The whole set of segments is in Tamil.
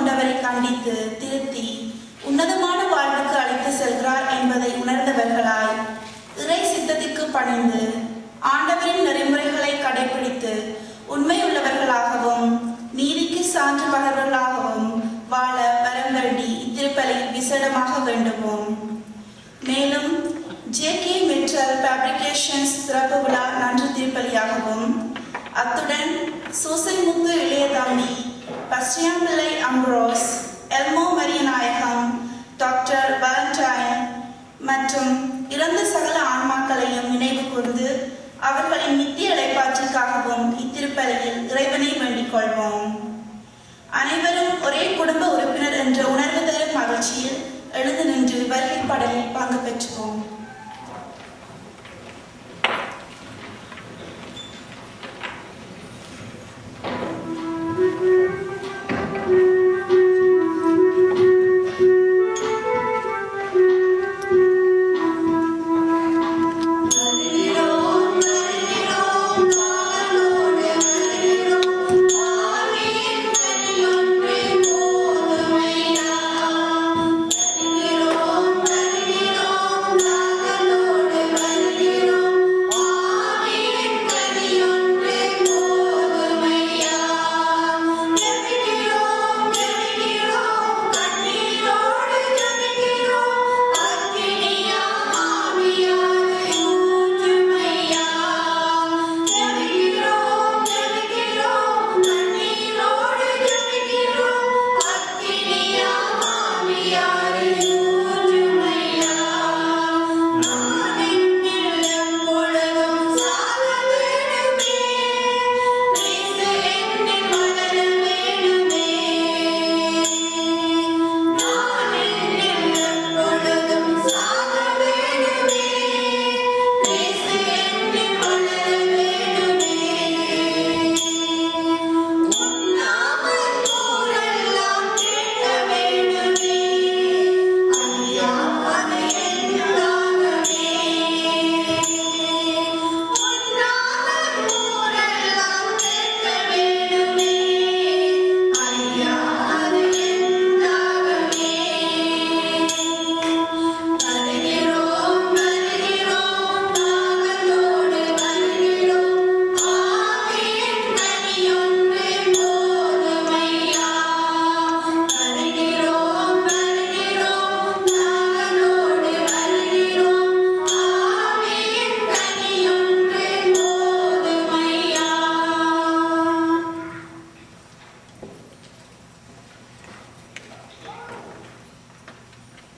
கொண்டவரை கண்டித்து திருத்தி உன்னதமான வாழ்வுக்கு அழைத்து செல்கிறார் என்பதை உணர்ந்தவர்களாய் இறை சித்தத்திற்கு பணிந்து ஆண்டவரின் நெறிமுறைகளை கடைபிடித்து உண்மையுள்ளவர்களாகவும் நீதிக்கு சான்று பகர்களாகவும் வாழ வரம் வேண்டி இத்திருப்பலில் விசேடமாக வேண்டுவோம். மேலும் JK Mitchell Fabrications சிறப்பு விழா நன்றி திருப்பலியாகவும், அத்துடன் Susaimuthu இளையதாண்டி, பஸ்டியாம்பிள்ளை Ambrose, எல்மோ Mariyanayagam, doctor Valentine மற்றும் இறந்த சகல ஆன்மாக்களையும் நினைவு கூர்ந்து அவர்களின் நித்திய இளைப்பாற்றிற்காகவும் இத்திருப்பலியில் இறைவனை வேண்டிக் கொள்வோம். அனைவரும் ஒரே குடும்ப உறுப்பினர் என்ற உணர்வு தரும் மகிழ்ச்சியில் எழுந்து நின்று வருகை பாடலில் பங்கு பெற்றுவோம்.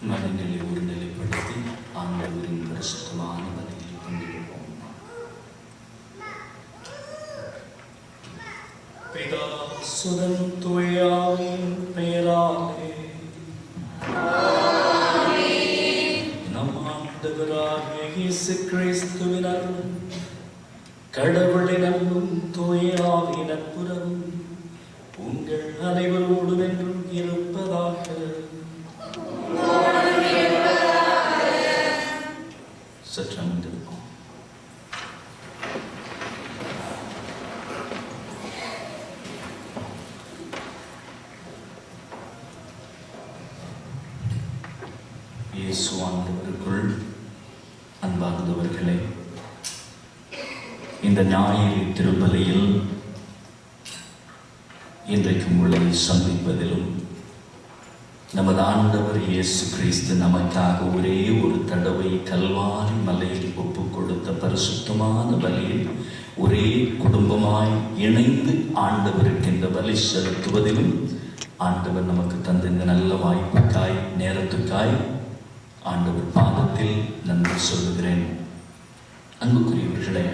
மனங்களை ஒருநிலைப்படுத்தி ஆண்டவரின் பரிசுத்தமான வழியில் கொண்டிருப்போம். பிதா சுதன் தூயாவின் பெயராலே நம் ஆண்டவராகிய இயேசு கிறிஸ்துவின் அருளும் கடவுளின் அன்பும் தூயாவின் நட்புறவும் உங்கள் அனைவரோடும் என்றும் இருப்பதாக. சற்றமர்ந்திருப்போம். இயேசு ஆண்டவருக்குள் அன்பார்ந்தவர்களே, இந்த ஞாயிறு திருப்பலியில் இன்றைக்கு உங்களை சந்திப்பதிலும் நமது ஆண்டவர் இயேசு கிறிஸ்து நமக்காக ஒரே ஒரு தடவை கல்வாரி மலையில் ஒப்பு கொடுத்த பரிசுத்தமான பலியில் ஒரே குடும்பமாய் இணைந்து ஆண்டவருக்கு இந்த பலி செலுத்துவதிலும் ஆண்டவர் நமக்கு தந்த இந்த நல்ல வாய்ப்புக்காய் நேரத்துக்காய் ஆண்டவர் பாதத்தில் நன்றி சொல்லுகிறேன். அன்புக்குரியவர்களே,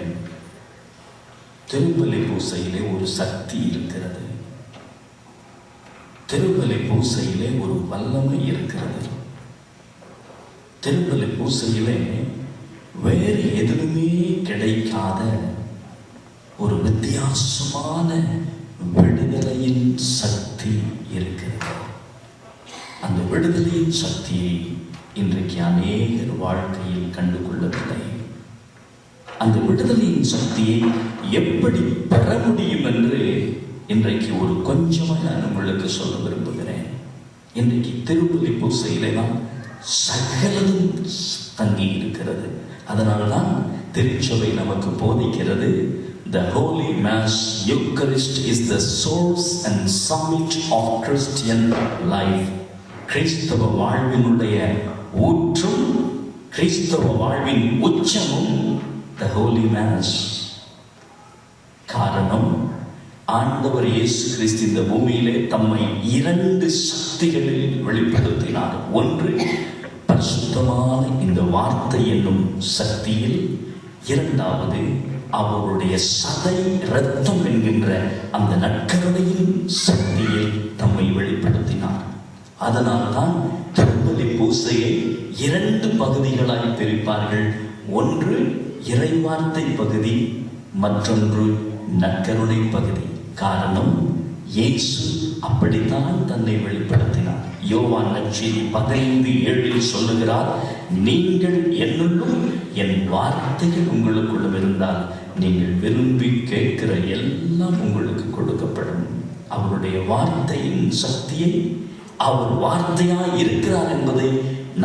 திருப்பலி பூசையிலே ஒரு சக்தி இருக்கிறது. திருப்பலி பூசையிலே ஒரு வல்லமை இருக்கிறது. திருப்பலி பூசையிலே வேறு எதுவுமே கிடைக்காத ஒரு வித்தியாசமான விடுதலையின் சக்தி இருக்கிறது. அந்த விடுதலையின் சக்தியை இன்றைக்கு அநேகர் வாழ்க்கையில் கண்டுகொள்ளவில்லை. அந்த விடுதலையின் சக்தியை எப்படி பெற முடியும் என்று இன்றைக்கு ஒரு கொஞ்சமாக நான் உங்களுக்கு சொல்ல விரும்புகிறேன். இன்றைக்கு திருப்பலி பூசையிலே தான் சகலதும் தங்கி இருக்கிறது. அதனால்தான் திருச்சபை நமக்கு போதிக்கிறது, the Holy Mass Eucharist is the source and summit of Christian life. கிறிஸ்தவ வாழ்வினுடைய ஊற்றும் கிறிஸ்தவ வாழ்வின் உச்சமும் the Holy Mass. காரணம், ஆண்டவர் இயேசு கிறிஸ்து இந்த பூமியிலே தம்மை 2 சக்திகளில் வெளிப்படுத்தினார். ஒன்று பரிசுத்தமான இந்த வார்த்தை என்னும் சக்தியில், இரண்டாவது அவருடைய சதை இரத்தம் என்கின்ற அந்த நற்கருணையின் சக்தியில் தம்மை வெளிப்படுத்தினார். அதனால்தான் திருப்பலி பூசையை 2 பகுதிகளாய் பிரிப்பார்கள். ஒன்று இறைவார்த்தை பகுதி, மற்றொன்று நற்கருணை பகுதி. காரணம், இயேசு அப்படித்தான் தன்னை வெளிப்படுத்தினார். யோவான் நற்செய்தி 15:7 சொல்லுகிறார், நீங்கள் என்னுள்ளும் என் வார்த்தைகள் உங்களுக்குள்ளும் இருந்தால் நீங்கள் விரும்பி கேட்கிற எல்லாம் உங்களுக்கு கொடுக்கப்படும். அவருடைய வார்த்தையின் சக்தியை, அவர் வார்த்தையாய் இருக்கிறார் என்பதை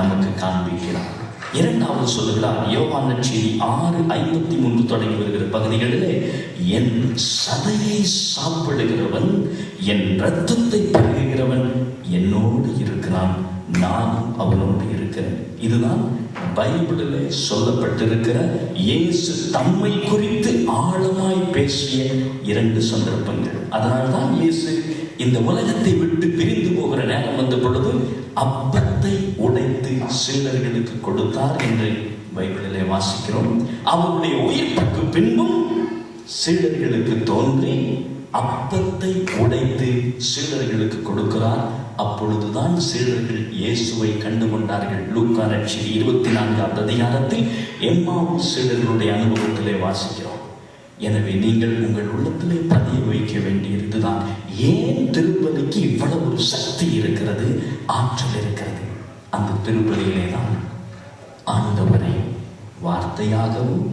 நமக்கு காண்பிக்கிறார். இரண்டாவது சொல்லுகிறார், யோவான் நற்செய்தி 6:53 தொடங்கி வருகிற பகுதிகளிலே, என் சதையை சாப்பிடுகிறவன், என் இரத்தத்தை பருகுகிறவன் என்னோடு இருக்கிறான், நானும் அவனோடு இருக்கிறேன். இதுதான் பைபிளிலே சொல்லப்பட்டிருக்கிற இயேசு தம்மை குறித்து ஆழமாய் பேசிய 2 சந்தர்ப்பங்கள். அதனால்தான் இயேசு இந்த உலகத்தை விட்டு பிரிந்து போகிற நேரம் வந்த பொழுது அப்பத்தை உடைத்து சீடர்களுக்கு கொடுத்தார் என்று பைபிளிலே வாசிக்கிறோம். அவருடைய உயிர்ப்புக்கு பின்பும் சீடர்களுக்கு தோன்றி அப்பத்தை உடைத்து சீடர்களுக்கு கொடுக்கிறார். அப்பொழுதுதான் சீடர்கள் இயேசுவை கண்டுகொண்டார்கள். லூக்கா நற்செய்தி 24ஆம் அதிகாரத்தில் எம்மாவுஸ் சீடர்களுடைய அனுபவத்திலே வாசிக்கிறோம். எனவே நீங்கள் உங்கள் உள்ளத்திலே பதிய வைக்க வேண்டியதுதான், ஏன் திருப்பலிக்கு இவ்வளவு ஒரு சக்தி இருக்கிறது, ஆற்றல் இருக்கிறது. அந்த திருப்பலியிலே தான் ஆண்டவரை வார்த்தையாகவும்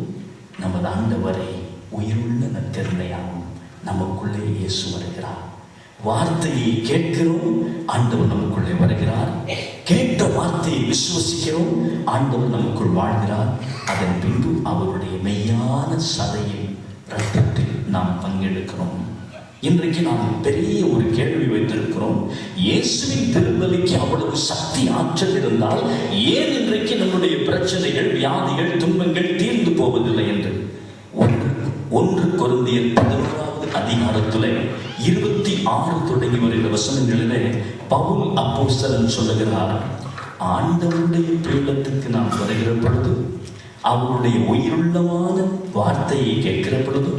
நமது ஆண்டவரை உயிருள்ள நற்கருணையாகவும் நமக்குள்ளே இயேசு வருகிறார். வார்த்தையை கேட்கிறோம், ஆண்டவர் நமக்குள்ளே வருகிறார். கேட்ட வார்த்தையை விசுவசிக்கிறோம், ஆண்டவர் நமக்குள் வாழ்கிறார். அதன் பின்பு அவருடைய மெய்யான சதையில் இரத்தத்தில் நாம் பங்கெடுக்கிறோம். இன்றைக்கு நாம் பெரிய ஒரு கேள்வி வைத்திருக்கிறோம், இயேசுவின் திருப்பலிக்கு அவ்வளவு சக்தி ஆற்றல் இருந்தால் ஏன் இன்றைக்கு நம்முடைய பிரச்சனைகள், வியாதிகள், துன்பங்கள் தீர்ந்து போவதில்லை என்று. 1 கொரிந்தியர் 11ஆவது அதிகாரத்திலே 26 தொடங்கி வருகிற வசனங்களிலே பவுல் அப்போஸ்தலன் சொல்லுகிறார், ஆண்டவருடைய பீடத்துக்கு நாம் வருகிற பொழுது, அவருடைய உயிருள்ளமான வார்த்தையை கேட்கிற பொழுது,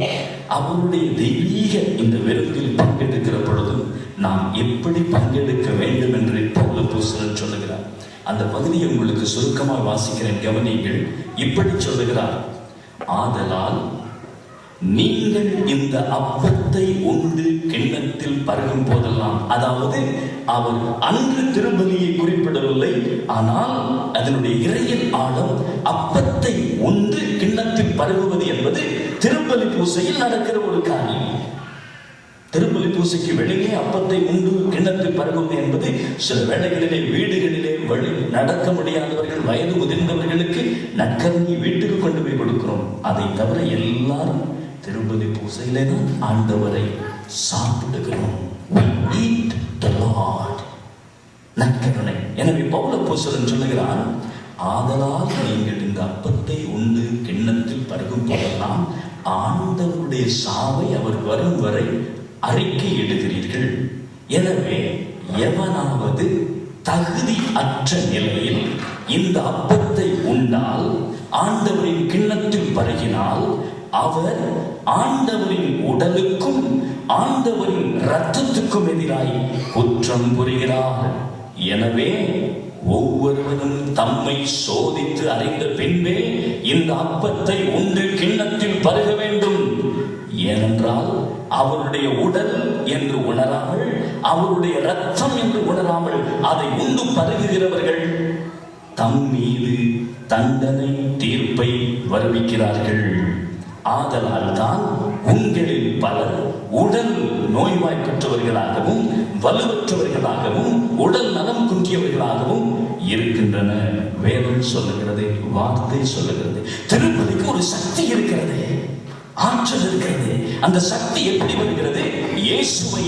அவருடைய தெய்வீக இந்த விருந்தில் பங்கெடுக்கிற பொழுது நாம் எப்படி பங்கெடுக்க வேண்டும் என்று பவுல் அப்போஸ்தலன் சொல்லுகிறார். அந்த பகுதியை உங்களுக்கு சுருக்கமாக வாசிக்கிறேன், கவனியுங்கள். இப்படி சொல்லுகிறார், ஆதலால் நீங்கள் இந்த அப்பத்தை உண்டு கிண்ணத்தில் பருகும் போதெல்லாம், அதாவது அவர் அன்று திருப்பலியை குறிப்பிடவில்லை, ஆனால் அதனுடைய இறையில் ஆழம், அப்பத்தை உண்டு கிண்ணத்தில் பருகுவது என்பது திருப்பலி பூசையில் நடக்கிற ஒரு காரியம். திருப்பலி பூசைக்கு வெளியே அப்பத்தை உண்டு கிண்ணத்தில் பருகுவது என்பது சில வேளைகளிலே வீடுகளிலே நடக்க முடியாதவர்கள், வயது முதிர்ந்தவர்களுக்கு நற்கருணை வீட்டுக்கு கொண்டு போய் கொடுக்கிறோம். அதை தவிர எல்லாரும் திருப்பலி பூசையிலே தான் ஆண்டவரை சாப்பிடுகிறோம். We eat the Lord. நற்கருணை. எனவே பவுல் அப்போஸ்தலன் சொல்லுகிறார், ஆதலால் நீங்கள் இந்த அப்பத்தை உண்டு கிண்ணத்தில் பருகும் போதெல்லாம் ஆண்டவருடைய சாவை அவர் வரும் வரை அறிக்கை இடுகிறீர்கள். எனவே எவனாவது தகுதி அற்ற நிலையில் இந்த அப்பத்தை உண்டால், ஆண்டவரின் கிண்ணத்தில் பருகினால், அவர் ஆண்டவரின் உடலுக்கும் ஆண்டவரின் இரத்தத்துக்கும் எதிராய் குற்றம் புரிகிறார். எனவே ஒவ்வொருவரும் தம்மை சோதித்து அறிந்த பின்பே இந்த அப்பத்தை உண்டு கிண்ணத்தில் பருக வேண்டும். ஏனென்றால் அவருடைய உடல் என்று உணராமல், அவருடைய இரத்தம் என்று உணராமல் அதை உண்டு பருகுகிறவர்கள் தம் மீது தண்டனை தீர்ப்பை வருவிக்கிறார்கள். ஆதலால் தான் உங்களில் பலர் உடல் நோய்வாய்ப்பற்றவர்களாகவும் வலுவற்றவர்களாகவும் உடல் நலம் குன்றியவர்களாகவும் இருக்கின்றன. வேதம் சொல்லுகிறது, வார்த்தை சொல்லுகிறது. திருப்பலிக்கு ஒரு சக்தி இருக்கிறது, ஆற்றல் இருக்கிறது. அந்த சக்தி எப்படி வருகிறது? இயேசுவை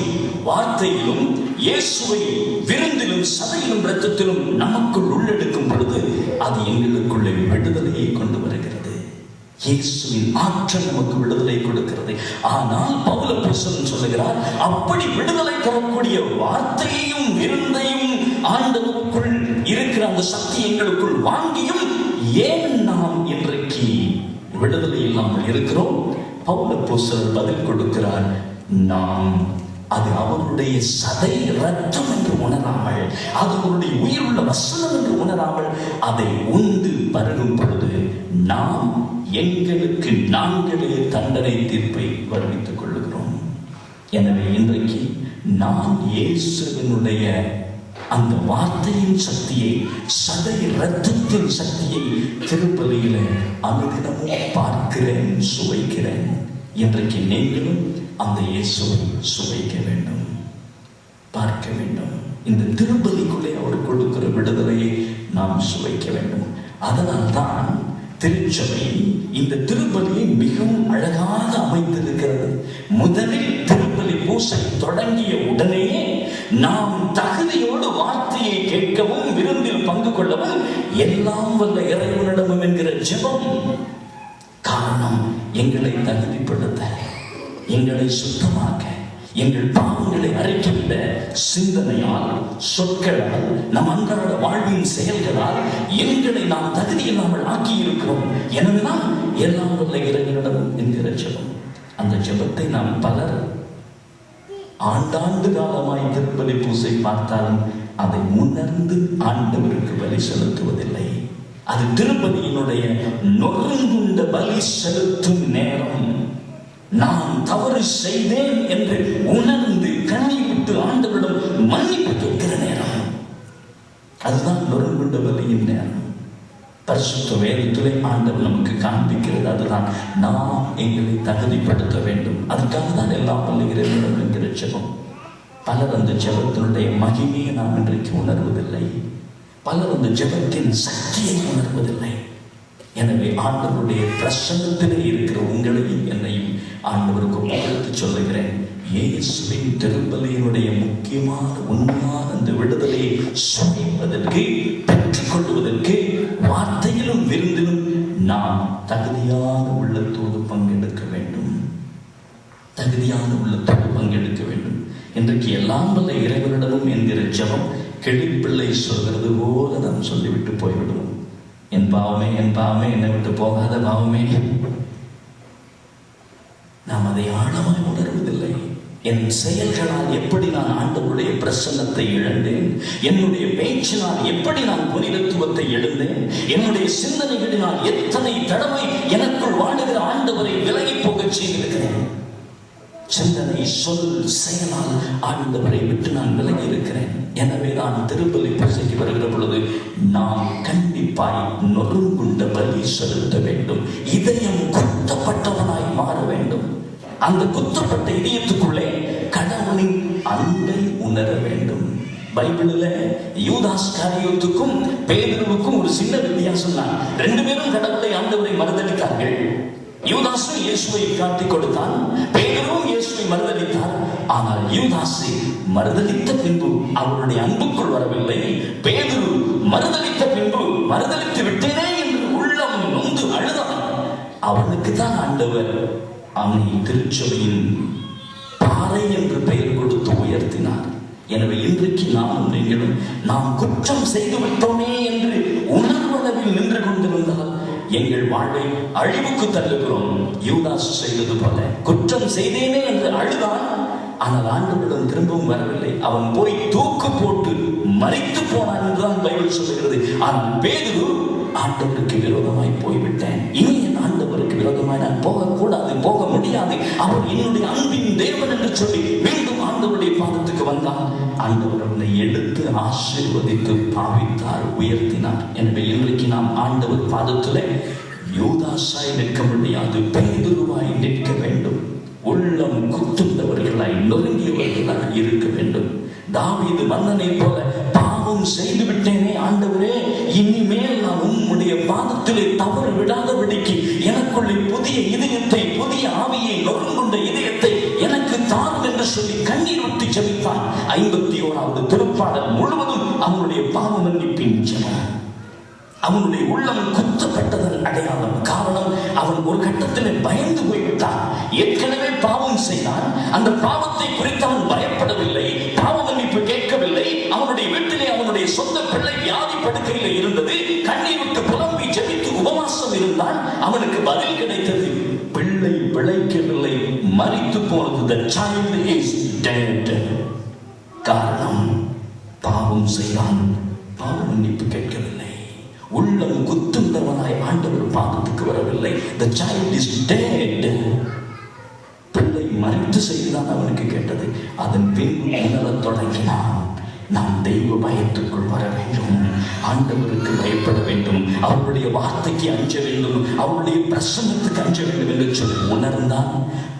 வார்த்தையிலும் இயேசுவை விருந்திலும் சபையிலும் இரத்தத்திலும் நமக்குள் உள்ளெடுக்கும் பொழுது அது எங்களுக்குள்ளே விடுதலையை கொண்டு வருகிறது. இயேசுவின் ஆற்றல் நமக்கு விடுதலை கொடுக்கிறது. ஆனால் பவுல் அப்போஸ்தலன் சொல்லுகிறார், அப்படி விடுதலை தரக்கூடிய வார்த்தையையும் விருந்தையும் ஆண்டவருக்குள் இருக்கிற அந்த சக்தி எங்களுக்குள் வாங்கியும் ஏன் நாம் இன்றைக்கு விடுதலை இல்லாமல் இருக்கிறோம்? பவுல் அப்போஸ்தலர் பதில் கொடுக்கிறார், நாம் அது அவருடைய சதை ரத்தம் என்று உணராமல், அது அவருடைய உயிருள்ள வசனம் என்று உணராமல் அதை உண்டு பருகும் பொழுது நாம் எங்களுக்கு நாங்களே தண்டனை தீர்ப்பை வருவித்துக் கொள்ளுகிறோம். எனவே இன்றைக்கு நான் இயேசுவினுடைய அந்த வார்த்தையின் சக்தியை, சதை இரத்தத்தின் சக்தியை திருப்பலியில அனுதினமும் பார்க்கிறேன், சுவைக்கிறேன். இன்றைக்கு நீங்களும் அந்த இயேசுவை சுவைக்க வேண்டும், பார்க்க வேண்டும். இந்த திருப்பலிக்குள்ளே அவர் கொடுக்கிற விடுதலையை நாம் சுவைக்க வேண்டும். அதனால்தான் திருச்சபை இந்த திருப்பலியை மிகவும் அழகாக அமைந்திருக்கிறது. முதலில் திருப்பலி பூசை தொடங்கிய உடனே நாம் தகுதியோடு வார்த்தையை கேட்கவும் விருந்தில் பங்கு கொள்ளவும் எல்லாம் வல்ல இறைவனிடமும் என்கிற ஜெபம். காரணம், எங்களை தகுதிப்படுத்த, எங்களை சுத்தமாக்க, எங்கள் பாவங்களை அறிக்கின்ற சிந்தனையால், சொற்களால், நம் அன்றாட வாழ்வின் செயல்களால் எங்களை நாம் தகுதி இல்லாமல் ஆக்கி இருக்கிறோம். எனவேதான் எல்லாம் வல்ல இறைவனிடம் என்கிற ஜெபம். அந்த ஜெபத்தை நாம் பலர் ஆண்டாண்டு காலமாய் திருப்பலி பூசை பார்த்தாலும் அதை உணர்ந்து ஆண்டவருக்கு பலி செலுத்துவதில்லை. அது திருப்பலியினுடைய நொறுங்குண்ட பலி செலுத்தும் நேரம். நான் தவறு செய்தேன் என்று உணர்ந்து கண்ணீர் விட்டு ஆண்டவரிடம் மன்னிப்பு கேட்கிற நேரம். அதுதான் நொறுங்குண்ட பலியின் நேரம். பரிசுத்த வேதத்திலே ஆண்டவர் நமக்கு காண்பிக்கிறது. அதுதான் நாம் எங்களை தகுதிப்படுத்த வேண்டும். அதுக்காக தான் எல்லாம் வல்லுகிறோம் என்கிற ஜெபம். பலர் அந்த ஜெபத்தினுடைய மகிமையை நாம் இன்றைக்கு உணர்வதில்லை. பலர் அந்த ஜெபத்தின் சக்தியை உணர்வதில்லை. எனவே ஆண்டவருடைய பிரசன்னத்திலே இருக்கிற உங்களையும் என்னையும் ஆண்டவருக்கு ஒப்புவித்து சொல்லுகிறேன். இயேசுவின் திருப்பலியினுடைய முக்கியமான உண்மையான அந்த விடுதலையை சுவைப்பதற்கு, பெற்றுக் கொள்வதற்கு வார்த்தையிலும் விருந்திலும் நாம் தகுதியான உள்ளத்தோடு பங்கெடுக்க வேண்டும். தகுதியான உள்ளத்தோடு பங்கெடுக்க வேண்டும். இன்றைக்கு எல்லாம் வல்ல இறைவனிடமும் என்கிற ஜெபம் கிளிப்பிள்ளை சொல்கிறது போல நாம் சொல்லிவிட்டு போய்விடுவோம். என் பாவமே, என் பாவமே, என்னை விட்டு போகாத பாவமே. நாம் அதை ஆழமாய் உணர்வதில்லை. என் செயல்களால் எப்படி நான் ஆண்டவருடைய பிரசன்னத்தை இழந்தேன், என்னுடைய பேச்சினால் எப்படி நான் புனிதத்துவத்தை இழந்தேன், என்னுடைய சிந்தனைகளினால் எத்தனை தடவை எனக்குள் வாழுகிற ஆண்டவரை விலகி போகச் செய்திருக்கிறேன். சிந்தனை, சொல், செயலால் ஆண்டவரை விட்டு நான் விலகி இருக்கிறேன். எனவே நான் திருப்பலி பூசைக்கு வருகிற பொழுது நாம் கண்டிப்பாய் நொறுங்குண்ட பலி செலுத்த வேண்டும். இதயம் குத்தப்பட்டவனாய் மாற வேண்டும். அந்த குத்தப்பட்ட இதயத்துக்குள்ளே கடவுளின் அன்பை உணர வேண்டும். பைபிளில் யூதாஸ் காரியோத்துக்கும் பேதுருவுக்கும் ஒரு சின்ன வித்தியாசம் தான். ரெண்டு பேரும் கடவுளை, ஆண்டவரை மறுதலித்தார்கள். யூதாசும் இயேசுவை காட்டிக் கொடுத்தான், பேதுருவும் இயேசுவை மறுதலித்தார். ஆனால் யூதாசு மறுதலித்த பின்பு அவருடைய அன்புக்குள் வரவில்லை. பேதுரு மறுதலித்த பின்பு மறுதலித்து விட்டேனே என்று உள்ளம் நொந்து அழுதான். அவனுக்கு தான் ஆண்டவர் அவனை திருச்சபையின் பாறை என்று பெயர் கொடுத்து உயர்த்தினார். எனவே இன்றைக்கு நாமும் நீங்களும் நாம் குற்றம் செய்து விட்டோமே என்று உணர்வளவில் நின்று கொண்டிருந்தால் எங்கள் வாழ்வை அழிவுக்கு தள்ளுகிறோம். யூதாஸ் செய்தது போல குற்றம் செய்தேனே என்று அழுதான். ஆனால் ஆண்டவரிடம் திரும்பவும் வரவில்லை. அவன் போய் தூக்கு போட்டு மரித்து போனான் என்றுதான் பைபிள் சொல்லுகிறது. ஆனால் பேதுரு, ஆண்டவருக்கு விரோதமாய் போய்விட்டேன், இனி என் ஆண்டவருக்கு விரோதமாய் நான் போகக்கூடாது, போக முடியாது, அவர் என்னுடைய அன்பின் தேவன் என்று சொல்லி மீண்டும் ஆண்டவருடைய பாதத்துக்கு வந்தான். ஆண்டவர் அவனை எடுத்து ஆசீர்வதித்து பாவித்தார், உயர்த்தினார். எனவே இன்றைக்கு நாம் ஆண்டவர் பாதத்திலே யூதாசாய் நிற்க முடியாது, பேதுருவாய் நிற்க வேண்டும். உள்ளம் குத்துண்டவர்களாய் நொறுங்கியவர்களாய் இருக்க வேண்டும். தாவீது மன்னனை போல பாவம் செய்து விட்டேனே ஆண்டவரே, இனிமேல் நான் உம்முடைய பாதத்திலே தவற விடாதபடிக்கு எனக்குள்ளே புதிய இதயத்தை, புதிய ஆவியை, நொறுங்குண்ட இதயத்தை எனக்கு தாரும் என்று சொல்லி கண்ணீர் விட்டு ஜெபித்தான். 51வது திருப்பாடல் முழுவதும் அவனுடைய பாவ மன்னிப்பின் ஜெபம். அவனுடைய உள்ளம் குத்தப்பட்டதன் அடையாளம். காரணம், அவன் ஒரு கட்டத்தில் பயந்து போய்விட்டான். ஏற்கனவே பாவம் செய்தான். அந்த பாவத்தை குறித்து அவன் பயப்படவில்லை, பாவ மன்னிப்பு கேட்கவில்லை. அவனுடைய வீட்டிலே அவனுடைய சொந்த பிள்ளை வியாதி படுக்கையில் இருந்தது. கண்ணீர் விட்டு புலம்பி ஜெபித்து உபவாசம் இருந்தான். அவனுக்கு பதில் கிடைத்தது, பிள்ளை பிழைக்கவில்லை, மரித்து போனது. The child is dead. காரணம், பாவம் செய்தான், பாவ மன்னிப்பு கேட்கவில்லை. உள்ளம் குத்துண்டவனாய் ஆண்டவர் பாதத்துக்கு வரவில்லை. The child is dead. பிள்ளை மரித்து செய்துதான் அவனுக்கு கேட்டது. அதன் பின் உணரத் தொடங்கினான், நாம் தெய்வ பயத்துக்குள் வர வேண்டும், ஆண்டவருக்கு பயப்பட வேண்டும், அவருடைய வார்த்தைக்கு அஞ்ச வேண்டும், அவருடைய பிரசன்னத்துக்கு அஞ்ச வேண்டும் என்று சொல்லி உணர்ந்தான்.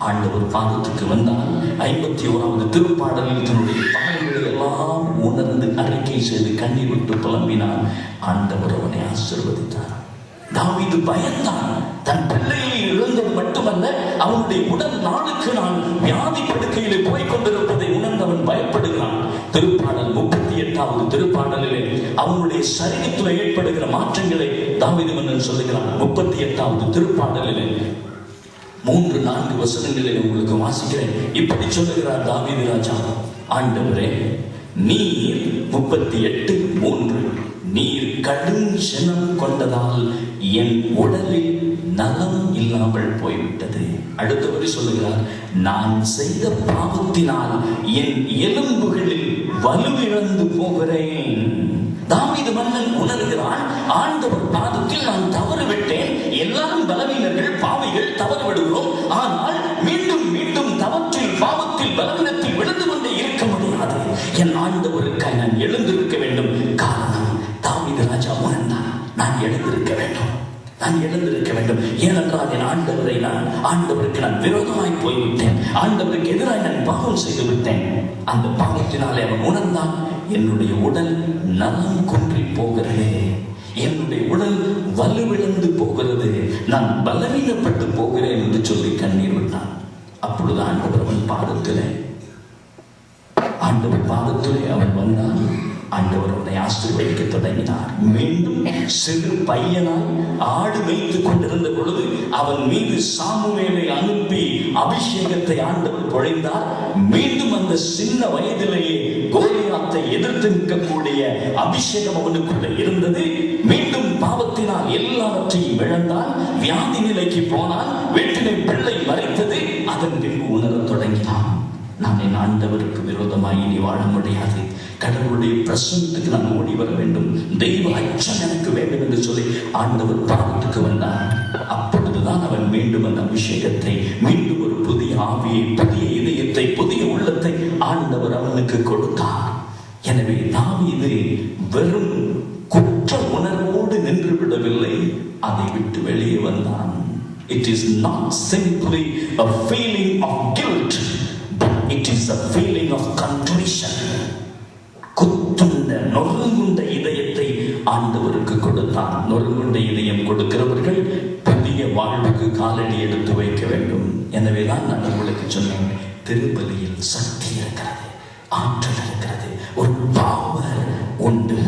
ஆண்டவர் பாதத்துக்கு வந்தான். 51வது திருப்பாடலில் தன்னுடைய பாவங்களை எல்லாம் உணர்ந்து அறிக்கை செய்து கண்ணீர் விட்டு புலம்பினான். ஆண்டவர் அவனை ஆசீர்வதித்தார். தாவீது பயந்தான். தன் பிள்ளையை இழந்தது மட்டுமல்ல, அவனுடைய உடல் நாளுக்கு நாள் வியாதி படுக்கையிலே போய் கொண்டிருப்பதை உணர்ந்து அவன் பயப்படுகிறான். திருப்பாடல் 38வது திருப்பாடலிலே அவனுடைய சரீரத்தில் ஏற்படுகிற மாற்றங்களை தாவீது மன்னன் சொல்லுகிறான். 38வது திருப்பாடலிலே 3-4 வசனங்களை உங்களுக்கு வாசிக்கிறேன். இப்படி சொல்லுகிறார் தாவீது ராஜா, ஆண்டவரே, நீர் 38:3 நீர் கடும் சினம் கொண்டதால் என் உடலில் நலம் இல்லாமல் போய்விட்டது. அடுத்தபடி சொல்லுகிறார், நான் செய்த பாவத்தினால் என் எலும்புகளில் வலுவிழந்து போகிறேன். தாவீது மன்னன் உணர்கிறான், ஆண்டவர் பாதத்தில் நான் தவறு விட்டேன். எல்லாரும் பலவீனர்கள், பாவிகள், தவறு விடுகிறோம். ஆனால் மீண்டும் மீண்டும் தவற்றில், பாவத்தில், பலவீனத்தில் விழுந்து கொண்டே இருக்க முடியாது. என் ஆண்டவருக்காக நான் எழுந்திருக்க வேண்டும். காரணம், தாவீது ராஜா உணர்ந்தான், நான் எழுந்திருக்க வேண்டும், நான் எழுந்திருக்க வேண்டும். ஏனென்றால் என் ஆண்டவருக்கு நான் விரோதமாய் போய்விட்டேன், ஆண்டவருக்கு எதிராக நான் பாவம் செய்து விட்டேன். அந்த பாவத்தினாலே அவன் உணர்ந்தான், என்னுடைய உடல் நலம் குன்றி போகிறது, என்னுடைய உடல் வலுவிழந்து போகிறது, நான் பலவீனப்பட்டு போகிறேன் என்று சொல்லி கண்ணீர் விட்டான். அப்பொழுது ஆண்டவர் பாதத்திலே அவன் வந்தான். ஆண்டவர் அவனை ஆசீர்வதிக்க தொடங்கினார். மீண்டும் சிறு பையனாய் ஆடு மேய்த்துக் கொண்டிருந்த பொழுது அவன் மீது சாமுவேலை அனுப்பி அபிஷேகத்தை ஆண்டவர் பொழிந்தார். மீண்டும் அந்த சின்ன வயதிலேயே கோலியாத்தை எதிர்த்து நிற்கக்கூடிய அபிஷேகம் அவனுக்குள்ள இருந்தது. மீண்டும் பாவத்தினால் எல்லாவற்றையும் இழந்தான், வியாதி நிலைக்கு போனான், வீட்டிலே பிள்ளை மறைத்தது. அதன் பின்பு உணரத் தொடங்கினான், நான் என் ஆண்டவருக்கு விரோதமாய் இனி வாழ முடியாது, கடவுளுடைய பிரசன்னத்துக்கு நான் ஓடி வர வேண்டும், தெய்வ அச்சம் எனக்கு வேண்டும் என்று சொல்லி ஆண்டவர் பாதத்துக்கு வந்தான். அப்பொழுதுதான் அவன் மீண்டும் அந்த அபிஷேகத்தை, மீண்டும் ஒரு புதிய ஆவியை, புதிய இதயத்தை, புதிய உள்ளத்தை ஆண்டவர் அவனுக்கு கொடுத்தார். எனவே தாவீது வெறும் குற்ற உணர்வோடு நின்று விடவில்லை, அதை விட்டு வெளியே வந்தான். It is not simply a feeling of guilt, but it is a feeling of contrition. குத்துண்ட நொறுங்குண்ட இதயத்தை ஆண்டவருக்கு கொடுத்தான். நொறுங்குண்ட இதயம் கொடுக்கிறவர்கள் புதிய வாழ்வுக்கு காலடி எடுத்து வைக்க வேண்டும். எனவேதான் நான் உங்களுக்கு சொன்னேன், திருப்பலியில் சக்தி இருக்கிறது, ஆற்றல் இருக்கிறது, ஒரு பவர் உண்டு.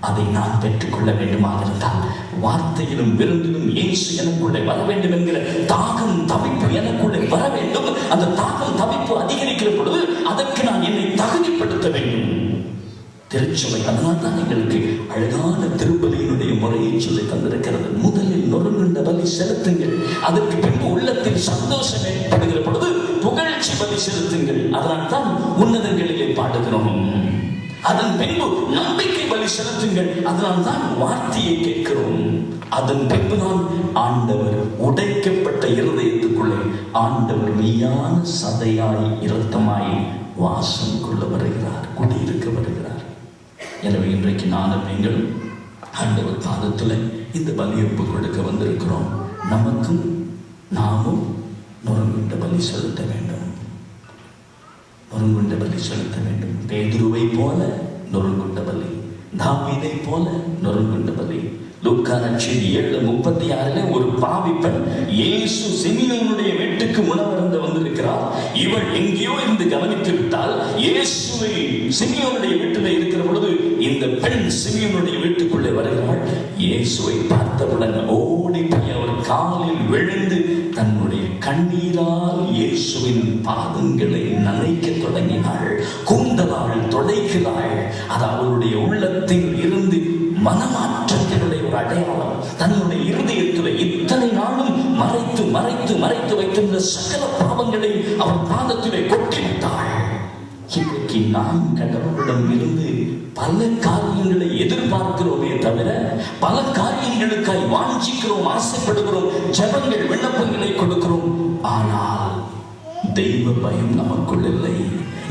அதை நான் பெற்றுக்கொள்ள வேண்டுமாக இருந்தால் வார்த்தையிலும் விருந்திலும் இயேசு எனக்குள்ளே வர வேண்டும் என்கிற தாகம் தவிப்பு எனக்குள்ளே வர வேண்டும். அந்த தாகம் தவிப்பு அதிகரிக்கிற பொழுது அதற்கு நான் என்னை தகுதிப்படுத்த வேண்டும். திருச்சபை அதனால் தான் எங்களுக்கு அழகான திருப்பலியினுடைய முறையை சொல்லி தந்திருக்கிறது. முதலில் நொறுங்குண்ட பலி செலுத்துங்கள், அதற்கு பின்பு உள்ளத்தில் சந்தோஷம் ஏற்படுகிற பொழுது புகழ்ச்சி பலி செலுத்துங்கள். அதனால் தான் உன்னதங்களிலே பாடுகிறோம். அதன் பின்பு நம்பிக்கை பலி செலுத்துங்கள், அதனால் தான் வார்த்தையை கேட்கிறோம். அதன் பின்புதான் ஆண்டவர் உடைக்கப்பட்ட இருதயத்துக்குள்ளே ஆண்டவர் மெய்யான சதையாய் இரத்தமாய் வாசம் கொள்ள வருகிறார், குடியிருக்க வருகிறார். எனவே இன்றைக்கு நானும் நீங்களும் ஆண்டவர் பாதத்தில் இந்த பலியொப்பு கொடுக்க வந்திருக்கிறோம். நமக்கும் நாமும் நொறுங்குண்ட பலி பலி செலுத்த வேண்டும். நொறுங்குண்ட பலி செலுத்த வேண்டும். பேதுருவை போல நொறுங்குண்ட பலி, தாவீதை போல நொறுங்குண்ட பலி. லூக்கா நற்செய்தி 7:36 ஒரு பாவி பெண் இயேசு சிமியோனுடைய வீட்டுக்கு உணவருந்த வந்திருக்கிறார். இவள் எங்கேயோ இருந்து கவனித்து விட்டால் இயேசுவை சிமியோனுடைய வீட்டில் இருக்கிற பொழுது இந்த பெண் சிமியோனுடைய வீட்டுக்குள்ளே வருகிறாள். இயேசுவை பார்த்தவுடன் ஓடி போய் அவர் காலில் விழுந்து தன்னுடைய கண்ணீரால் இயேசுவின் பாதங்களை நனைக்க தொடங்கினாள். கூந்தலால் தொடைக்கிறாள். அது அவளுடைய உள்ளத்தில் இருந்து மனமாற்றத்தினுடைய ஒரு அடையாளம். தன்னுடைய இருதயத்தில் இத்தனை நாளும் மறைத்து மறைத்து மறைத்து வைத்திருந்த சகல பாவங்களை அவள் பாதத்திலே கொட்டிவிட்டாள். இன்றைக்கு நாம் கடவுளிடம் இருந்து பல காரியங்களை எதிர்பார்க்கிறோமே தவிர பல காரியங்களுக்காய் வாஞ்சிக்கிறோம், ஆசைப்படுகிறோம், ஜெபங்கள் விண்ணப்பங்களை கொடுக்கிறோம். ஆனால் தெய்வ பயம் நமக்குள் இல்லை.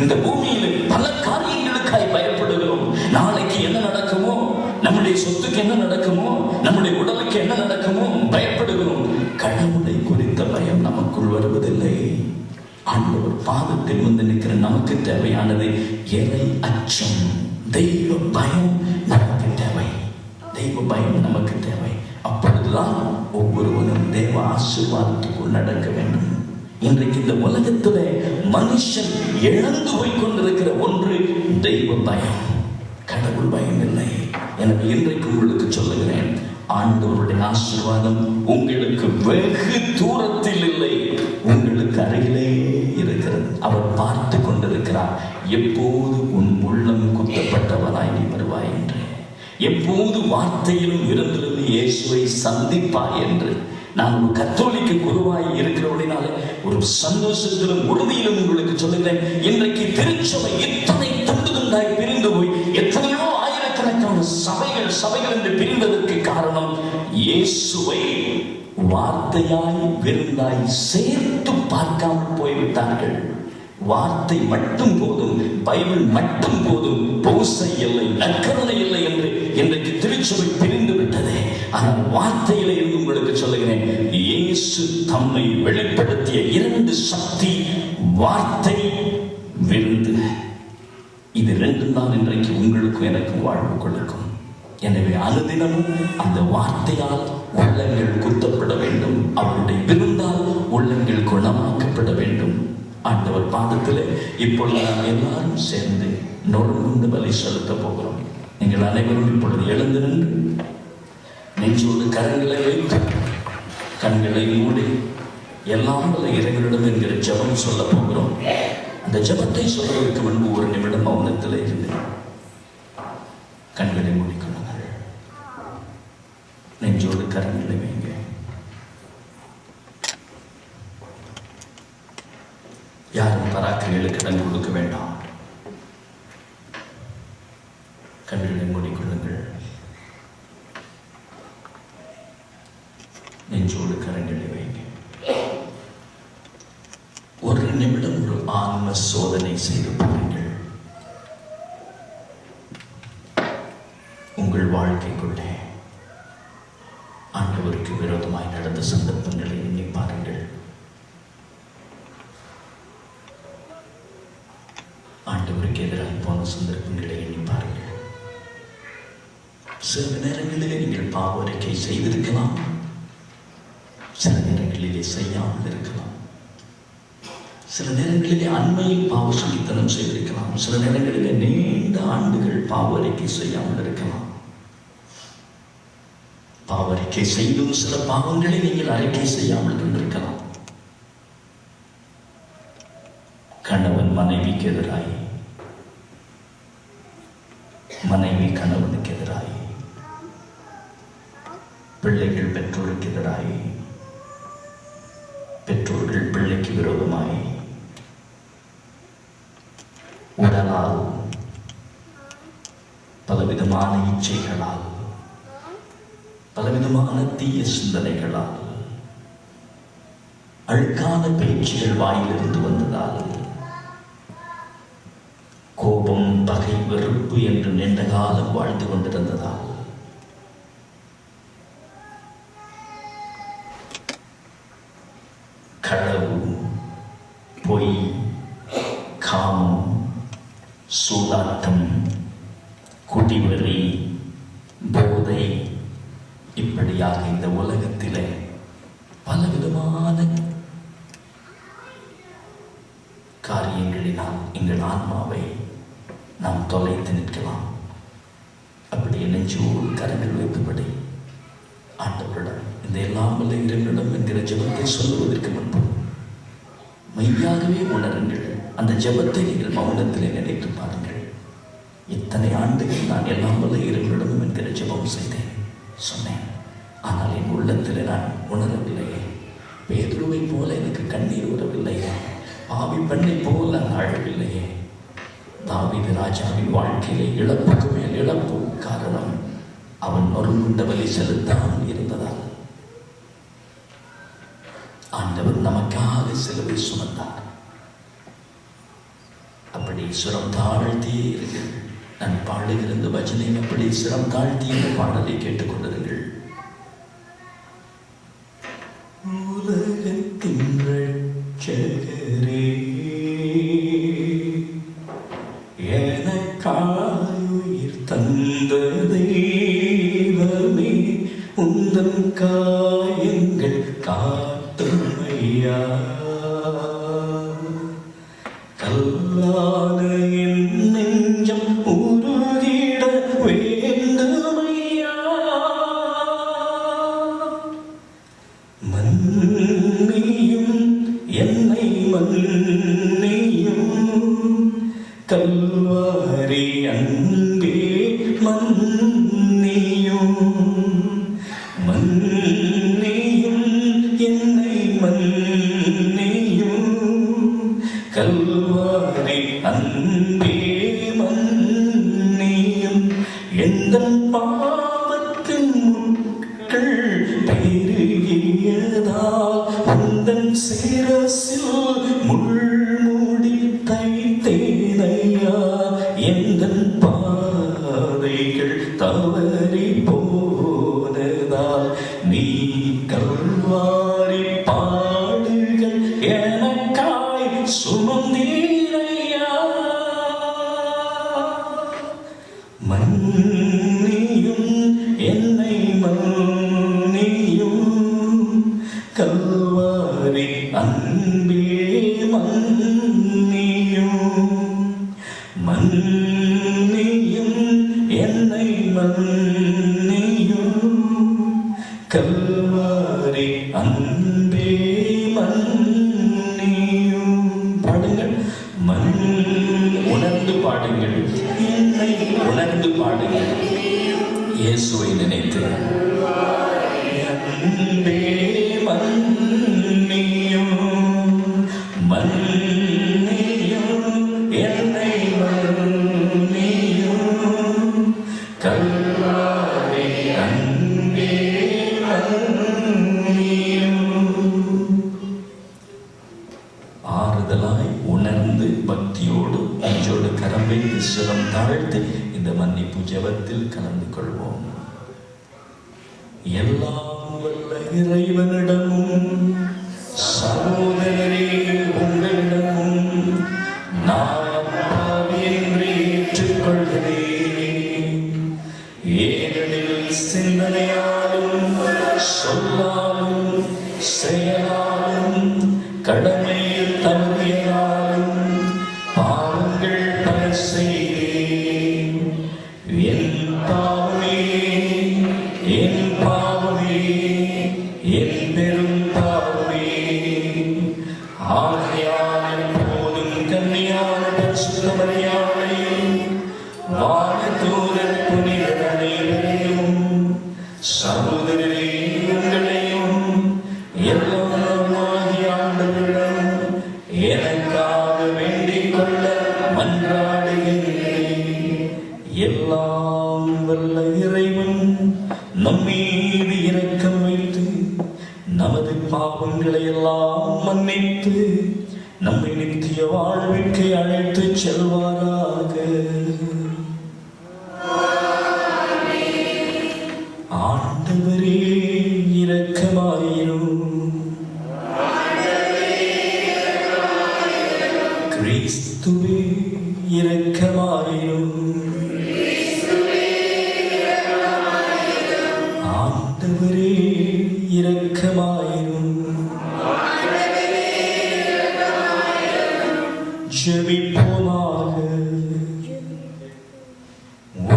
இந்த பூமியில் பல காரியங்களுக்காய் பயப்படுகிறோம். நாளைக்கு என்ன நடக்குமோ, நம்முடைய சொத்துக்கு என்ன நடக்குமோ, நம்முடைய உடலுக்கு என்ன நடக்குமோ பயப்படுகிறோம். கடவுளை குறித்த பயம் நமக்குள் வருவதில்லை. ஆண்டவர் பாதத்தில் வந்து நிற்கிற நமக்கு தேவையானது இறை அச்சம், தெய்வ பயம் நமக்கு தேவை. தெய்வ பயம் நமக்கு தேவை. அப்பொழுதுதான் ஒவ்வொருவரும் தேவ ஆசீர்வாதத்துக்குள் நடக்க வேண்டும். இன்றைக்கு இந்த உலகத்துல மனுஷன் இழந்து போய் கொண்டிருக்கிற ஒன்று தெய்வ பயம், கடவுள் பயம் இல்லை. எனவே இன்றைக்கு உங்களுக்கு சொல்லுகிறேன், ஆண்டவருடைய ஆசீர்வாதம் உங்களுக்கு வெகு தூரத்தில் இல்லை, உங்களுக்கு அருகிலே இருக்கிறது. அவர் பார்த்து கொண்டிருக்கிறார். எப்போது உன் உள்ளம் குத்தப்பட்டவனாய் நீ வருவாய் என்று, எப்போது வார்த்தையிலும் இருந்திருந்து இயேசுவை சந்திப்பாய் என்று. நான் ஒரு கத்தோலிக்க குருவாய் இருக்கிறவனால ஒரு சந்தோஷத்திலும் உறுதியிலும் உங்களுக்கு சொல்லுகிறேன், இன்றைக்கு திருச்சபை இத்தனை துண்டு துண்டாய் பிரிந்து போய் எத்தனையோ ஆயிரக்கணக்கான சபைகள் என்று பிரிந்ததற்கு காரணம் இயேசுவை வார்த்தையாய் விருந்தாய் சேர்த்து பார்க்காமல் போய்விட்டார்கள். வார்த்தை மட்டும் போதும், பைபிள் மட்டும் போதும், பூசை இல்லை, நற்கருணை இல்லை என்று இன்றைக்கு திருச்சபை பிரிந்து விட்டது. ஆனால் வார்த்தையில இருந்து உங்களுக்கு சொல்லுகிறேன், இயேசு தம்மை வெளிப்படுத்திய இரண்டு சக்தி, வார்த்தை, விருந்து. இது ரெண்டும் தான் இன்றைக்கு உங்களுக்கும் எனக்கும் வாழ்வு கொடுக்கும். எனவே அனுதினமும் அந்த வார்த்தையால் உள்ளங்கள் குத்தப்பட வேண்டும், அவருடைய விருந்தால் உள்ளங்கள் குணமாக்கப்பட வேண்டும். ஆண்டவர் பாதத்தில் இப்பொழுது நாம் எல்லாரும் சேர்ந்து நொறுங்குண்ட பலி செலுத்த போகிறோம். நீங்கள் அனைவரும் இப்பொழுது எழுந்து நின்று நெஞ்சோடு கரங்களை வைத்து கண்களை மூடி எல்லாம் வல்ல இறைவனிடம் என்கிற ஜெபம் சொல்ல போகிறோம். அந்த ஜெபத்தை சொல்வதற்கு முன்பு ஒரு நிமிடம் மௌனத்தில் இருந்து கண்களை மூடிக்கொள்ளுங்கள். நெஞ்சோடு கரங்களை வைங்க. யாரும் பராக்கிரிகளுக்கு இடம் கொடுக்க வேண்டாம். கண்களை மூடிக்கொள்ளுங்கள். நெஞ்சோடு கரங்களை வைங்க. ஒரு நிமிடம் ஒரு ஆன்ம சோதனை செய்து பாருங்கள். உங்கள் வாழ்க்கைக்குள்ளே ஆண்டவருக்கு விரோதமாய் நடந்த சந்தர்ப்பங்களை எண்ணி பாருங்கள். ஆண்டவருக்கு எதிராக போன சந்தர்ப்பங்களை எண்ணி பாருங்கள். சில நேரங்களிலே நீங்கள் பாவ அறிக்கை செய்திருக்கலாம், சில நேரங்களிலே செய்யாமல் இருக்கலாம், சில நேரங்களிலே அண்மையில் பாவ சுகித்தனம் செய்திருக்கலாம், சில நேரங்களிலே நீண்ட ஆண்டுகள் பாவ அறிக்கை செய்யாமல் இருக்கலாம். பாவ அறிக்கை செய்தும் சில பாவங்களை நீங்கள் அறிக்கை செய்யாமல் இருந்திருக்கலாம். கணவன் மனைவிக்கு எதிராய், மனைவி கணவனுக்கு எதிராய், பிள்ளைகள் பெற்றோருக்கு எதிராய், பெற்றோர்கள் பிள்ளைக்கு விரோதமாய், உடலால், பலவிதமான இச்சைகளால், பலவிதமான தீய சிந்தனைகளால், அழுக்கான பேச்சுகள் வாயிலிருந்து வந்ததால், கோபம், பகை, வெறுப்பு என்று நீண்ட காலம் வாழ்ந்து கொண்டிருந்ததால், களவு, குடிவெறி, போதை, இப்படியாக இந்த உலகத்திலே பலவிதமான காரியங்களினால் எங்கள் ஆன்மாவை நாம் தொலைத்து நிற்கலாம். அப்படி நெஞ்சோடு கரங்கள் வைத்தபடி ஆண்டவரிடம் இந்த எல்லாம் வல்ல இறைவனிடம் என்கிற ஜெபத்தை சொல்லுவதற்கு முன்பு மெய்யாகவே உணருங்கள். அந்த ஜெபத்தை நீங்கள் மௌனத்திலே நினைத்து பாருங்கள். இத்தனை ஆண்டுகள் நான் எல்லாம் வல்ல இறைவனிடம் என்கிற ஜெபம் செய்தேன், சொன்னேன். ஆனால் என் உள்ளத்தில் நான் உணரவில்லையே. பேதுருவை போல எனக்கு கண்ணீர் வரவில்லையே. பாவி பெண்ணை போல நான் அழவில்லையே. தாவீது ராஜாவின் வாழ்க்கையிலே இழப்புக்கு மேல் இழப்பு. காரணம், அவன் நொறுங்குண்ட வலி செலுத்தாமல் இருந்ததால். ஆண்டவர் நமக்காக சிலுவை சுமந்தார். அப்படி சிரம் தாழ்த்தியே இருங்கள். நான் பாடுகிற இந்த வசனை அப்படி சிரம் தாழ்த்தி இந்த பாடலை கேட்டுக்கொண்டிருங்கள். உலகத்தின் ரட்சகரே, எனக்காயுயிர் தந்த தெய்வமே, உந்தன் காயங்கள் காட்டுமையா. கல்லான என் நெஞ்சம் உருகிட வேண்டுமையா. மன்னியும் என்னை மன்னியும், கல்வாரி அன்பே மன்னியும். மன்னியும் என்னை மன்னியும், கல்வாரி அன்பே மன்னியும். எந்தன் பாவத்தின் முட்கள் பெருகியதால் உந்தன் சிரசில் முள்முடி தைத்தேனையா. எந்தன் பாதைகள் தவறி போனதால் நீ கல்வாரி பாடுகள் எனக்காய் சுமந்தீரையா. மன்னியும் என்னை மன்னியும், கல்வாரி அன்பே மன்னியும். மன்னியும் என்னை மன்னியும், கல்வாரி அன்பே மன்னியும். பாடுங்கள், உணர்ந்து பாடுங்கள், என்னை உணர்ந்து பாடுங்கள். இயேசுவை நினைத்து அன்பே மன்னியும். மன்னியும் என்னை மன்னியும், கல்வாரி அன்பே மன்னியும். ஆறுதலாய் உணர்ந்து பக்தியோடு நெஞ்சோடு கரம் வைத்து சிரம் தாழ்த்தி இந்த மன்னிப்பு ஜெபத்தில் கலந்து கொள்வோம். எல்லாம் வல்ல இறைவனிடமும் சகோதரரே உங்களிடமும் நான் பாவி என்று ஏற்றுக்கொள்கிறேன். ஏனெனில் சிந்தனையாலும் சொல்லாலும் செயலாலும் கடமையில் தவறியதாலும் பாவங்கள் பல செய்தேன். என் பாவமே, என் பாவமே, என் பெரும் பாவமே. ஆகையால் எப்போதும் கன்னியான பரிசுத்த மரியாதையும் வானதூதர் புனிதர் அனைவரையும் சகோதரரே உங்களையும் எல்லாமாகிய ஆண்டவரிடம் எனக்காக வேண்டிக் கொள்ள மன்றாடுகின்றேன். எல்லாம் வல்ல இறைவன் நம்மீது இரக்கம் வைத்து நமது பாவங்களை எல்லாம் மன்னித்து நம்மை நித்திய வாழ்விற்கு அழைத்து செல்வாராக. ஆண்டவரே இரக்கமாயிரும். கிறிஸ்துவே இரக்கமாயிரும்.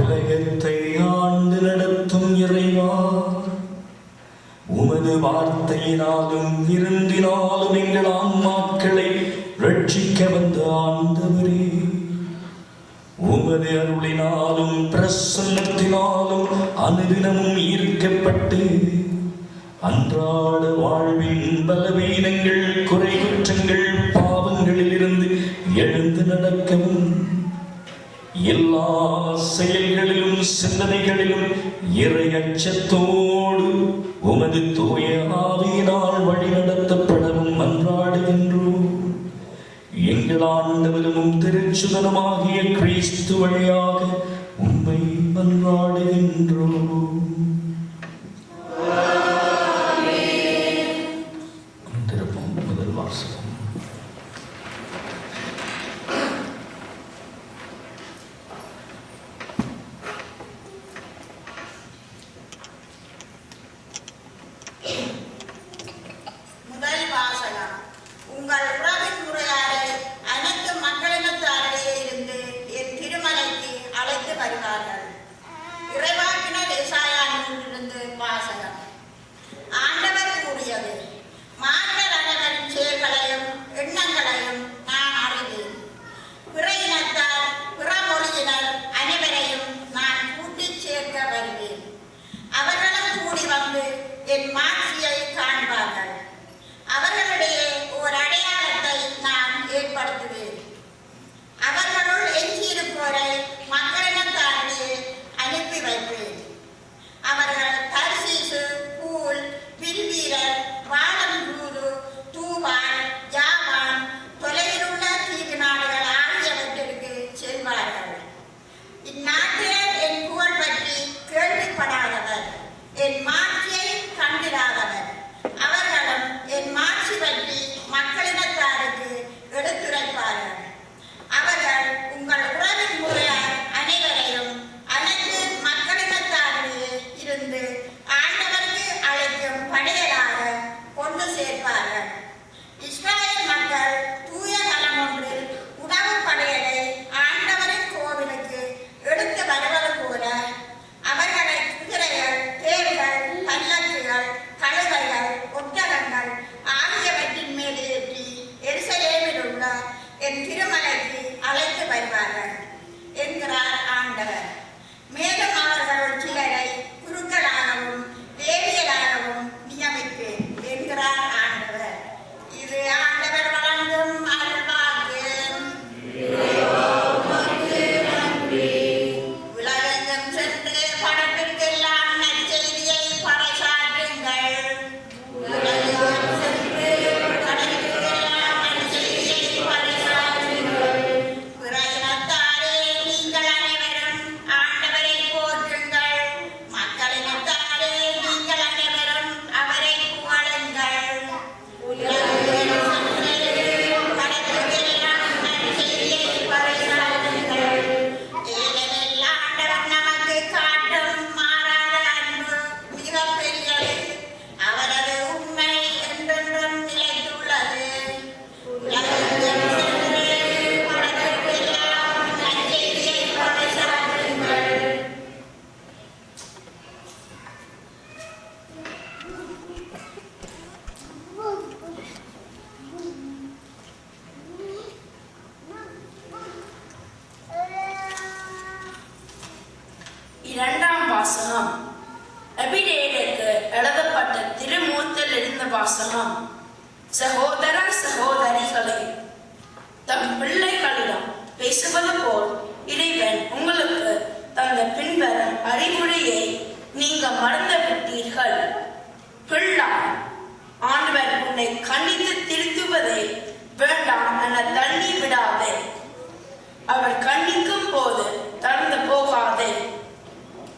உலகத்தை ஆண்டு நடத்தும் இறைவா, உமது வார்த்தையினாலும் விருந்தினாலும் எங்கள் ஆன்மாக்களை ரட்சிக்க வந்த ஆண்டவரே, உமது அருளினாலும் பிரசன்னத்தினாலும் அனுதினமும் ஈர்க்கப்பட்டு அன்றாட வாழ்வின் பலவீனங்கள், குறை குற்றங்கள், பாவங்களில் இருந்து எழுந்து நடக்கவும், எல்லா செயல்களிலும் சிந்தனைகளிலும் இறை அச்சத்தோடு உமது தூய ஆவியினால் வழி நடத்தப்படவும் மன்றாடுகின்றோம். எங்கள் ஆண்டவரும் திருச்சுதனமாகிய கிறிஸ்து வழியாக உம்மை மன்றாடுகின்றோம். முதல் வாசகம். முதல் வாசகம். உங்கள் உறவின் முறையாரை அனைத்து மக்களினத்தாரிடையே இருந்து என் திருமலைக்கு அழைத்து வருவார்கள். இறைவாக்கினர் எசாயா நூலிலிருந்து வாசகம். ஆண்டவர் கூறியது, மாந்தர் அனைவரின் செயல்களையும் எண்ணங்களையும் நான் அறிவேன். பிற இனத்தார், பிற மொழியினர் அனைவரையும் நான் கூட்டிச் சேர்க்க வருவேன். அவர்களும் கூடி வந்து என் மாட்சியை காண்பார்கள். அவர்களிடையே ஓர் அடையாளத்தை நான் ஏற்படுத்துவேன். அவர்களுள் எஞ்சியிருப்போரை மக்களினத்தாரிடையே அனுப்பி வைப்பேன். அவர்கள் தர்சீசு, பூல், வில்வீரர், வாழம்பூது, தூவான், யாவான், தொலைவிலுள்ள தீவு நாடுகள் ஆகியவற்றிற்கு செல்வார்கள். இந்நாட்டினர் என் புகழ் பற்றி கேள்விப்படாதவர், என் மாட்சியை கண்டிராதவர். அவர்களும் என் மாட்சி பற்றி மக்களினத்தாருக்கு எடுத்துரைப்பார்கள். அவர்கள் உங்கள் உறவின் முறையார் அனைவரையும் அனைத்து மக்களினத்தாரிடையே இருந்து ஆண்டவருக்கு அழைக்கும் படையலாக கொண்டு சேர்ப்பார்கள். இஸ்ராயேல் மக்கள் தூய களம் ஒன்றில் உணவு படையலை ஆண்டவரின் கோவிலுக்கு எடுத்து வருவது போல அவர்களை குதிரைகள், தேர்கள், பல்லக்குகள், கழுதைகள், ஒட்டகங்கள் ஆகியவற்றின் மேல் ஏற்றி எருசலேமில் உள்ள என் திருமலைக்கு அழைத்து வருவார்கள் என்கிறார் ஆண்டவர். மேலும் அவர்கள் சிலரை குருக்களாகவும் லேவியராகவும் நியமிப்பேன் என்கிறார் ஆண்டவர். இது ஆண்டவர் வழங்கும் அருள்வாக்கு. உலகெங்கும் சென்று படைப்பிற்கெல்லாம் நற்செய்தியை பறைசாற்றுங்கள். உலகெங்கும் சென்று படைப்பிற்கெல்லாம் நற்செய்தியை பறைசாற்றுங்கள். பிற இனத்தாரே, நீங்கள் அனைவரும் ஆண்டவரை போற்றுங்கள். மக்களினத்தாரே, நீங்கள் அனைவரும் அவரை புகழுங்கள். உலகெங்கும் சென்று படைப்பிற்கெல்லாம் நற்செய்தியை பறைசாற்றுங்கள். ஏனெனில் ஆண்டவர் நமக்கு காட்டும் மாறாத அன்பு மிகப் பெரியது. அவரது உண்மை என்றென்றும் நிலைத்துள்ளது. உலகெங்கும் சென்று படைப்பிற்கெல்லாம் நற்செய்தியை பறைசாற்றுங்கள். இரண்டாம் வாசகம். எபிரேயருக்கு எழுதப்பட்ட திருமுகத்தில் இருந்த வாசகம். சகோதர சகோதரிகளே, தம் பிள்ளைகளிடம் பேசுவது போல் இறைவன் உங்களுக்கு தந்த பின்வரும் அறிவுரையை நீங்க மறந்து விட்டீர்கள். பிள்ளாய், ஆண்டவர் உன்னை கண்டித்து திருத்துவதை வேண்டாம் என தள்ளி விடாதே. அவர் கண்டிக்கும் போது தளர்ந்து போகாதே.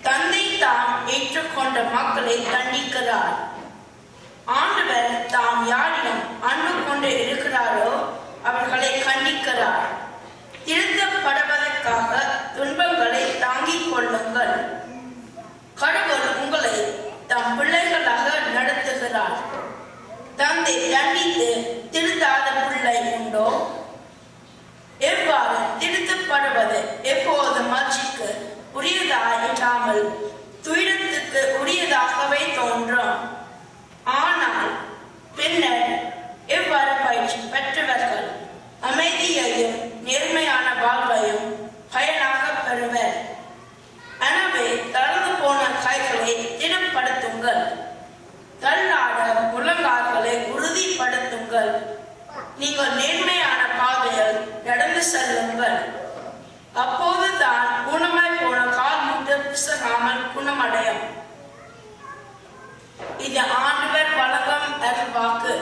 தந்தை தாம் ஏற்றுக்கொண்ட மக்களை தண்டிக்கிறார். ஆண்டவர் தாம் யாரிடம் அன்பு கொண்டு இருக்கிறாரோ அவர்களை கண்டிக்கிறார். திருத்தப்படுவதற்காக துன்பங்களை தாங்கிக் கொள்ளுங்கள். கடவுள் உங்களை தம் பிள்ளைகளாக நடத்துகிறார். தந்தை தண்டித்து திருத்தாத பிள்ளை உண்டோ? எவ்வாறு திருத்தப்படுவது எப்போது மகிழ்ச்சிக்கு உரியதாக குணமடையும். இது ஆண்டவர் வழங்கும் அருள்வாக்கு.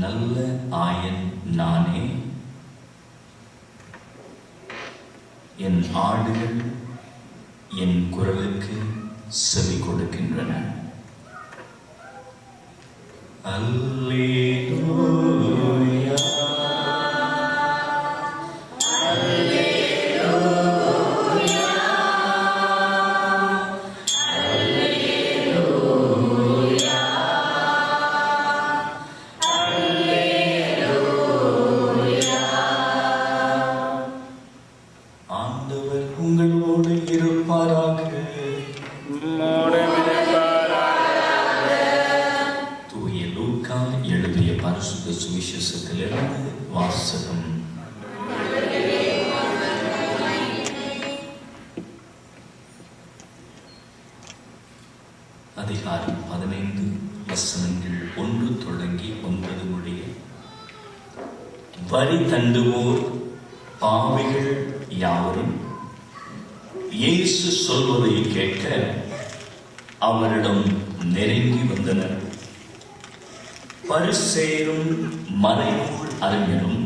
நல்ல ஆயன் நானே, என் ஆடுகள் என் குரலுக்கு செவி கொடுக்கின்றன. அல்லேலூயா, அல்லேலூயா, அல்லேலூயா, அல்லேலூயா. ஆண்டவர் உங்களோடு இருப்பாராக. தூய லூக்கா எழுதிய பரிசுத்த சுவிசேஷத்திலிருந்து வாசகம். அதிகாரம் 15 வசனங்கள் 1 தொடங்கி 9 முடிய. வரி தண்டுவோர் பாவிகள் யாவரும் இயேசு சொல்வதை கேட்க அவரிடம் நெருங்கி வந்தனர். பரிசேயரும் மறைநூல் அறிஞரும்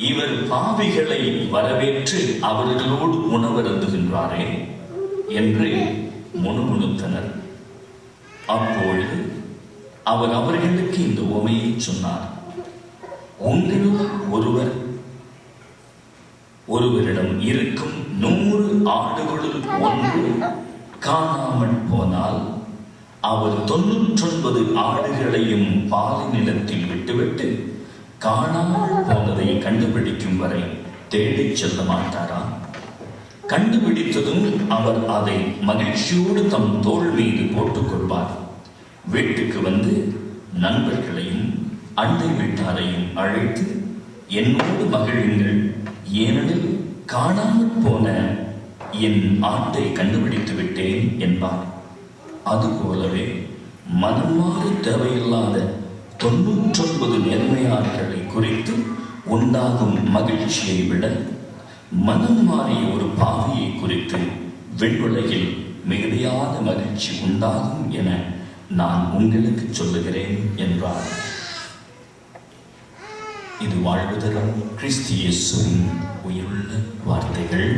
இவர் பாவிகளை வரவேற்று அவர்களோடு உணவருந்துகின்றாரே என்று முணுமுணுத்தனர். அப்பொழுது அவர் அவர்களுக்கு இந்த உவமையை சொன்னார். உங்களில் ஒருவரிடம் இருக்கும் 100 ஆடுகளுள் ஒன்று காணாமல் போனால் அவர் 99 ஆடுகளையும் பாலை நிலத்தில் விட்டுவிட்டு காணாமல் போனதை கண்டுபிடிக்கும் வரை தேடிச் செல்ல மாட்டாரா? கண்டுபிடித்ததும் அவர் அதை மகிழ்ச்சியோடு தம் தோள் மீது போட்டுக் கொள்வார். வீட்டுக்கு வந்து நண்பர்களையும் அண்டை வீட்டாரையும் அழைத்து என்னோடு மகிழுங்கள், ஏனெனில் காணாமல் போன என் ஆட்டை கண்டுபிடித்து விட்டேன் என்பார். அதுபோலவே மனம் மாற தேவையில்லாத 99 நேர்மையாளர்களை குறித்து உண்டாகும் மகிழ்ச்சியை விட மனம் மாறிய ஒரு பாவியை குறித்து விண்ணுலகில் மிகுதியான மகிழ்ச்சி உண்டாகும் என நான் உங்களுக்கு சொல்லுகிறேன் என்றார். இது வாழ்வு தரும் கிறிஸ்து இயேசுவின் உயிருள்ள வார்த்தைகள்.